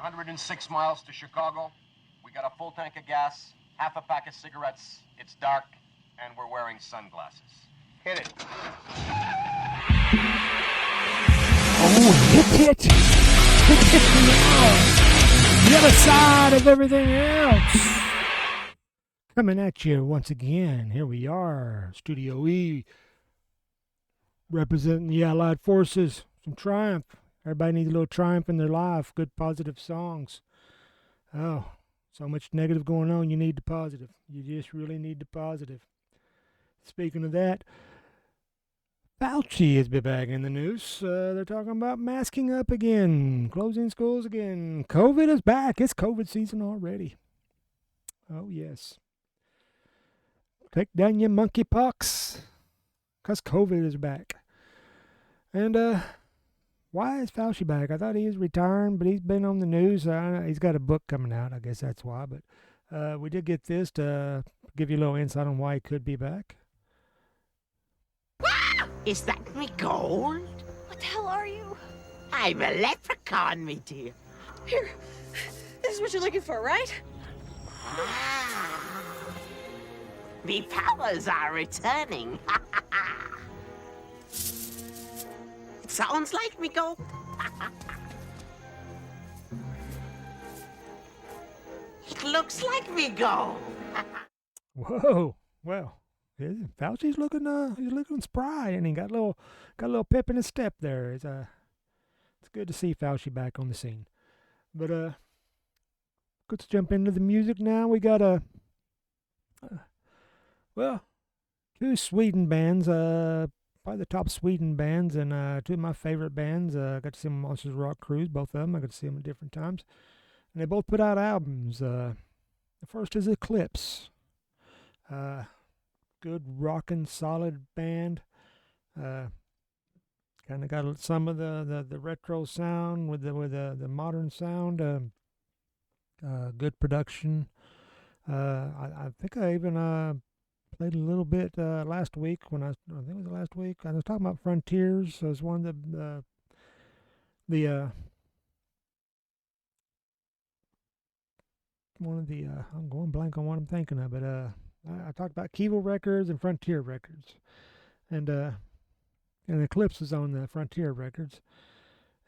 106 miles to Chicago. We got a full tank of gas, half a pack of cigarettes. It's dark, and we're wearing sunglasses. Hit it. Oh, hit it. Hit me out. The other side of everything else. Coming at you once again. Here we are, Studio E, representing the Allied forces. Some triumph. Everybody needs a little triumph in their life. Good positive songs. Oh, so much negative going on. You need the positive. You just really need the positive. Speaking of that, Fauci has been back in the news. They're talking about masking up again, closing schools again. COVID is back. It's COVID season already. Oh, yes. Take down your monkeypox, because COVID is back. And why is Fauci back? I thought he was retiring, but he's been on the news. He's got a book coming out. I guess that's why. But we did get this to give you a little insight on why he could be back. Is that me gold? What the hell are you? I'm a leprechaun, me dear. Here, this is what you're looking for, right? Me powers are returning. It sounds like me gold. It looks like me gold. Whoa, well. Fauci's looking spry, and he got a little pep in his step there. It's good to see Fauci back on the scene. But let's jump into the music now. We got two Sweden bands, probably the top Sweden bands, and two of my favorite bands. I got to see them on Monsters Rock Cruise, both of them. I got to see them at different times, and they both put out albums. The first is Eclipse. Good rockin' solid band. Kind of got some of the retro sound with the modern sound. Good production. I think I even played a little bit last week I think it was last week. I was talking about Frontiers. It was one of I'm going blank on what I'm thinking of, but I talked about Kevo Records and Frontier Records, and Eclipse is on the Frontier Records,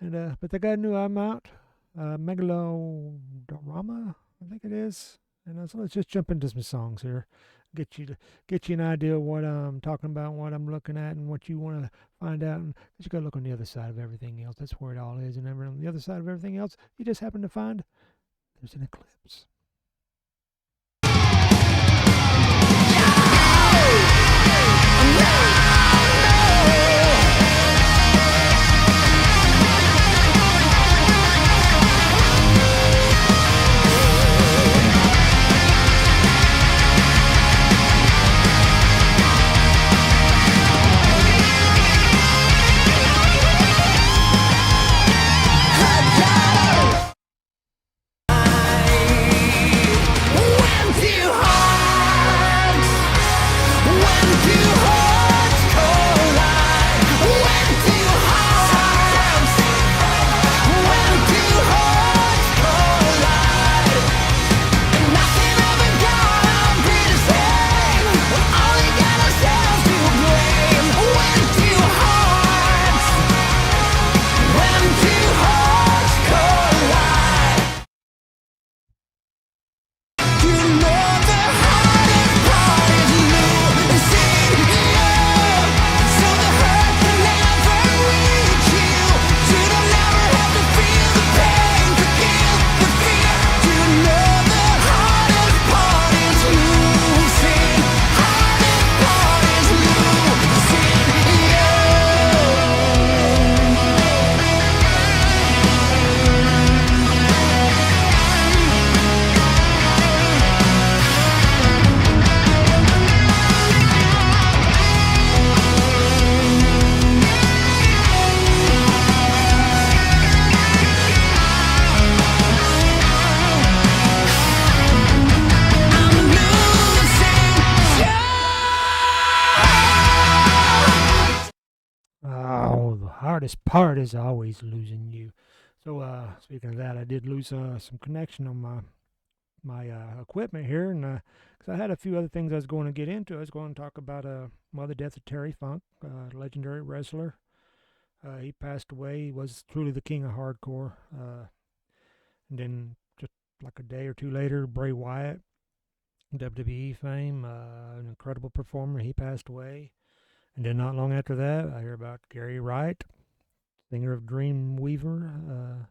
and but they got a new album out, Megalodorama, I think it is, and so let's just jump into some songs here, get you an idea of what I'm talking about, what I'm looking at, and what you want to find out, and you got to look on the other side of everything else. That's where it all is, and on the other side of everything else, you just happen to find there's an eclipse. Hardest part is always losing you. So, speaking of that, I did lose some connection on my equipment here, and because I had a few other things I was going to get into. I was going to talk about the death of Terry Funk, legendary wrestler. He passed away. He was truly the king of hardcore. And then just like a day or two later, Bray Wyatt, WWE fame, an incredible performer. He passed away. And then not long after that, I hear about Gary Wright, singer of Dreamweaver.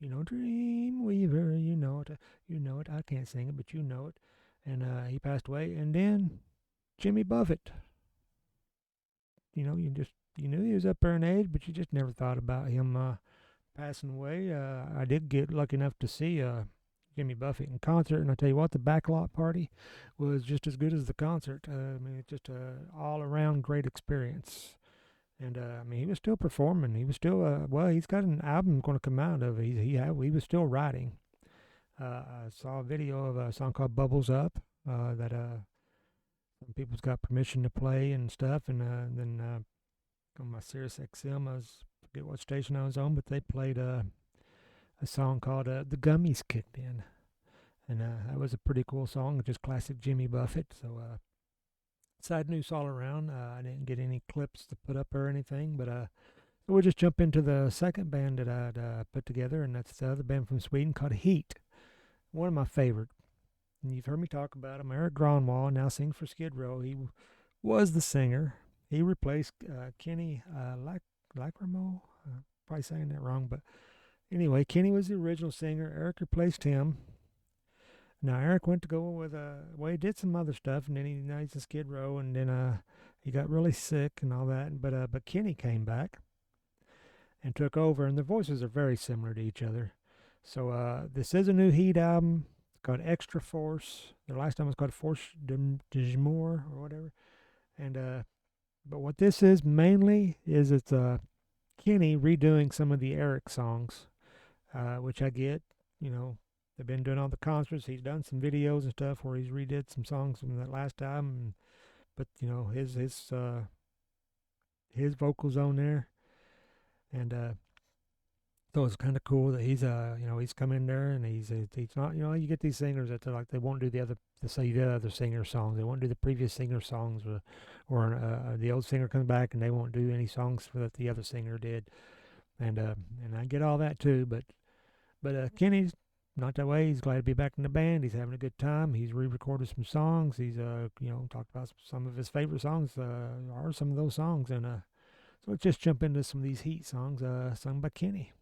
Dreamweaver, you know it. I can't sing it, but you know it. And he passed away. And then Jimmy Buffett. You knew he was up there in age, but you just never thought about him passing away. I did get lucky enough to see Jimmy Buffett in concert, and I tell you what, the backlot party was just as good as the concert. It's just a all-around great experience. And he was still performing. He was still he's got an album going to come out of it. He was still writing. I saw a video of a song called "Bubbles Up" that some people's got permission to play and stuff. And then on my Sirius XM, I forget what station I was on, but they played a song called "The Gummies Kicked In," and that was a pretty cool song, just classic Jimmy Buffett. So side news all around. I didn't get any clips to put up or anything, but so we'll just jump into the second band that I'd put together, and that's the other band from Sweden called H.E.A.T. One of my favorite. And you've heard me talk about him. Eric Gronwall now sings for Skid Row. He was the singer. He replaced Kenny Lacrimel. Probably saying that wrong, but anyway, Kenny was the original singer. Eric replaced him. Now Eric went to go with he did some other stuff, and then now he's in Skid Row, and then he got really sick and all that. But Kenny came back and took over, and their voices are very similar to each other. So this is a new H.E.A.T album. It's called Extra Force. The last time was called Force de Jour or whatever. And but what this is mainly is it's Kenny redoing some of the Eric songs, which I get. They've been doing all the concerts. He's done some videos and stuff where he's redid some songs from that last album. But his vocals on there, and so it's kind of cool that he's come in there, and he's not, you get these singers that they won't do the other singer songs. They won't do the previous singer songs, or the old singer comes back and they won't do any songs that the other singer did, and I get all that too. But Kenny's not that way. He's glad to be back in the band. He's having a good time. He's re-recorded some songs. He's talked about some of his favorite songs are some of those songs, and so let's just jump into some of these H.E.A.T songs sung by Kenny.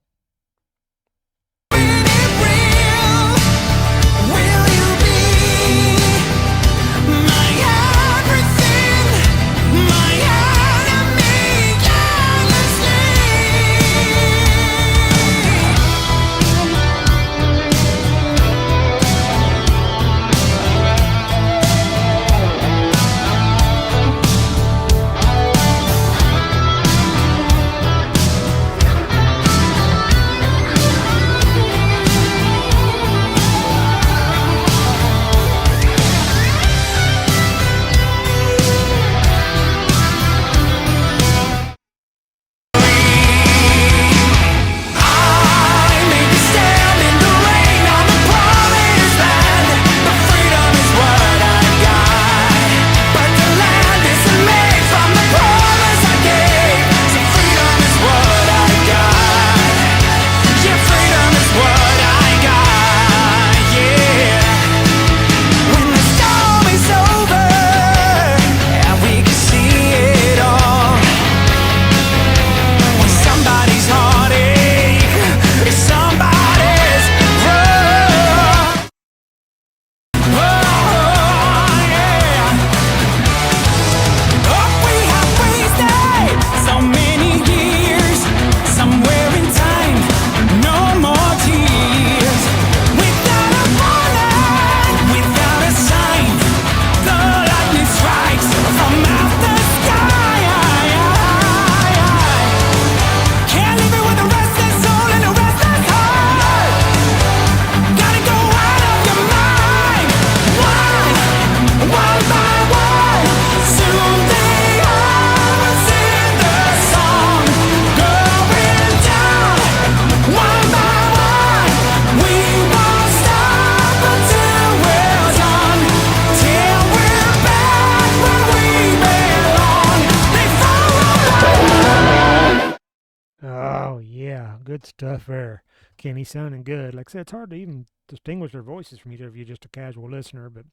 Yeah, good stuff there. Kenny sounding good. Like I said, it's hard to even distinguish their voices from each other if you're just a casual listener, but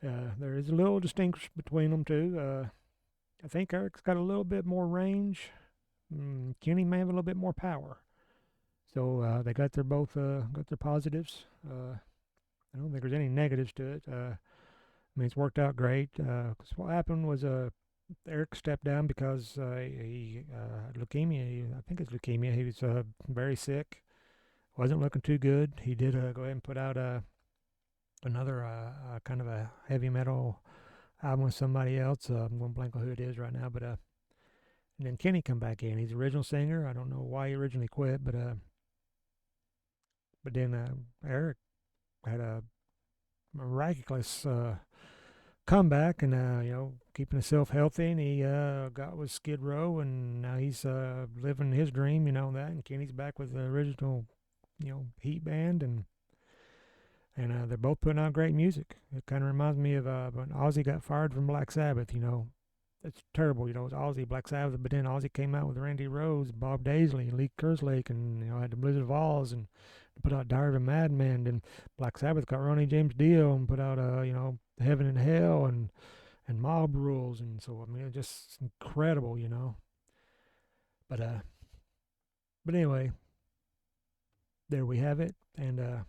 there is a little distinction between them, too. I think Eric's got a little bit more range. Kenny may have a little bit more power. So they got their both got their positives. I don't think there's any negatives to it. I mean, it's worked out great. 'Cause what happened was Eric stepped down because he leukemia. I think it's leukemia. He was very sick. Wasn't looking too good. He did go ahead and put out another kind of a heavy metal album with somebody else. I'm going blank on who it is right now, but and then Kenny come back in. He's the original singer. I don't know why he originally quit, but then Eric had a miraculous comeback and keeping himself healthy, and he got with Skid Row, and now he's living his dream, that. And Kenny's back with the original, H.E.A.T band, and they're both putting out great music. It kind of reminds me of when Ozzy got fired from Black Sabbath. It's terrible, it's Ozzy, Black Sabbath, but then Ozzy came out with Randy Rhoads, Bob Daisley, and Lee Kerslake, and had the Blizzard of Oz, and put out Diary of a Madman. And Black Sabbath got Ronnie James Dio and put out Heaven and Hell and Mob Rules, and so it's just incredible, But anyway, there we have it, and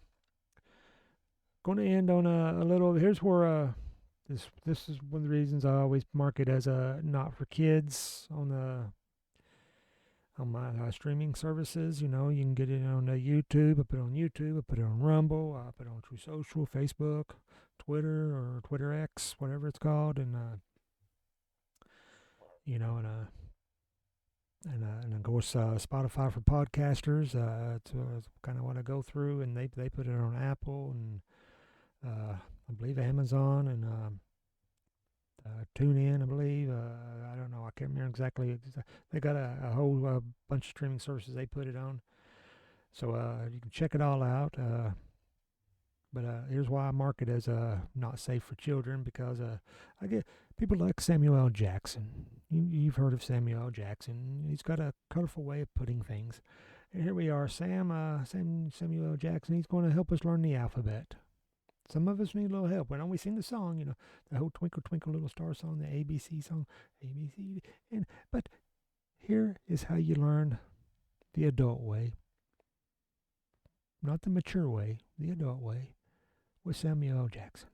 going to end on a little. Here's where this is one of the reasons I always mark it as not for kids on my streaming services. You can get it on YouTube. I put it on YouTube. I put it on Rumble. I put it on True Social, Facebook, Twitter, or Twitter X, whatever it's called, and of course Spotify for podcasters. It's kind of what I go through, and they put it on Apple and I believe Amazon and TuneIn. I believe I don't know. I can't remember exactly. They got a whole bunch of streaming services they put it on, so you can check it all out. But here's why I mark it as not safe for children, because I get people like Samuel L. Jackson. You've heard of Samuel L. Jackson. He's got a colorful way of putting things. And here we are, Samuel L. Jackson. He's going to help us learn the alphabet. Some of us need a little help. When we sing the song, the whole Twinkle Twinkle Little Star song, the ABC song, ABC. But here is how you learn the adult way. Not the mature way, the adult way, with Samuel L. Jackson.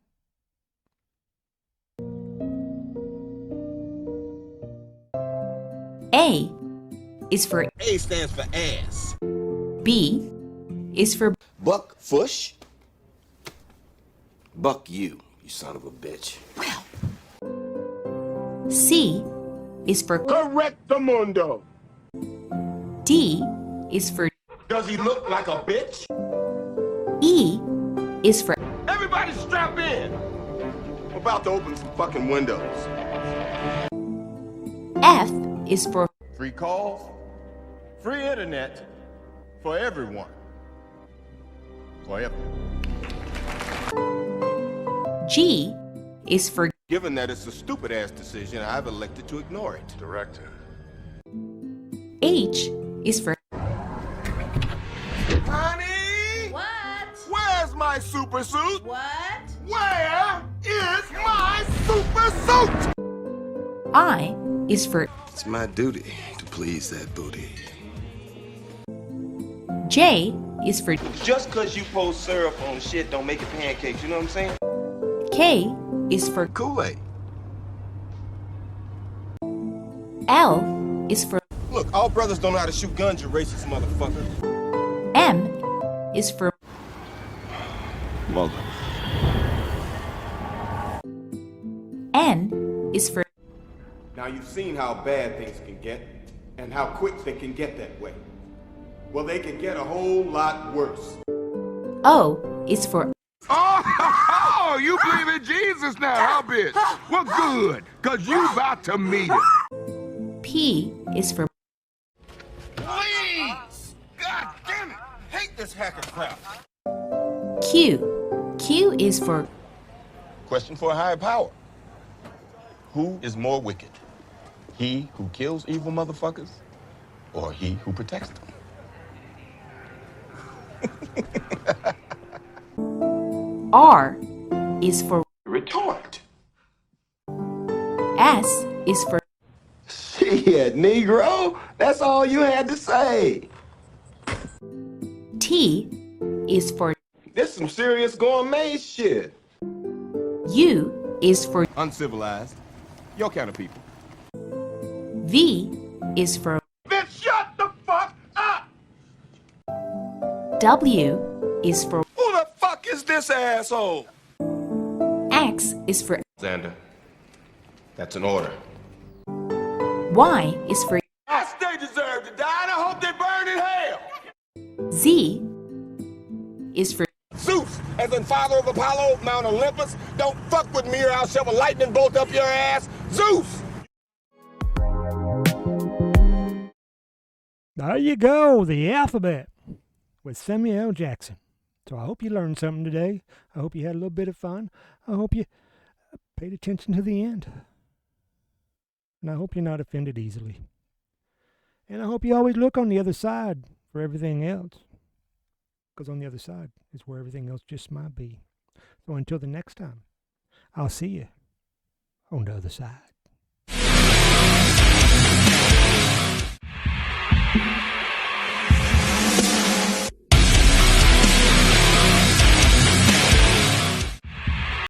A is for A stands for ass. B is for Buck Fush. Buck you son of a bitch. C is for Correctamundo. D is for Does he look like a bitch? E is for Everybody strap in. I'm about to open some fucking windows. F is for Free calls, free internet for everyone. Forever. G is for Given that it's a stupid ass decision, I've elected to ignore it. Director. H is for Honey! What? Where's my super suit? What? Where is my super suit? I is for It's my duty to please that booty. J is for Just cause you pour syrup on shit don't make it pancakes, you know what I'm saying? K is for Kool-Aid. L is for Look, all brothers don't know how to shoot guns, you racist motherfucker. M is for Mother. N is for Now you've seen how bad things can get and how quick they can get that way. Well, they can get a whole lot worse. O is for Oh, you believe in Jesus now, huh, bitch? Well, good, because you about to meet him. P is for Please! God damn it! Hate this hacker crap. Q. Q is for Question for a higher power. Who is more wicked? He who kills evil motherfuckers or he who protects them? R is for Retort. S is for Shit, Negro. That's all you had to say. T is for This some serious gourmet shit. U is for Uncivilized. Your kind of people. V is for Then shut the fuck up! W is for Who the fuck is this asshole? X is for Xander, that's an order. Y is for I stay deserve to die, and I hope they burn in hell. Z is for Zeus, as in father of Apollo, Mount Olympus, don't fuck with me or I'll shove a lightning bolt up your ass. Zeus! There you go, the alphabet with Samuel L. Jackson. So I hope you learned something today. I hope you had a little bit of fun. I hope you paid attention to the end. And I hope you're not offended easily. And I hope you always look on the other side for everything else. Because on the other side is where everything else just might be. So until the next time, I'll see you on the other side.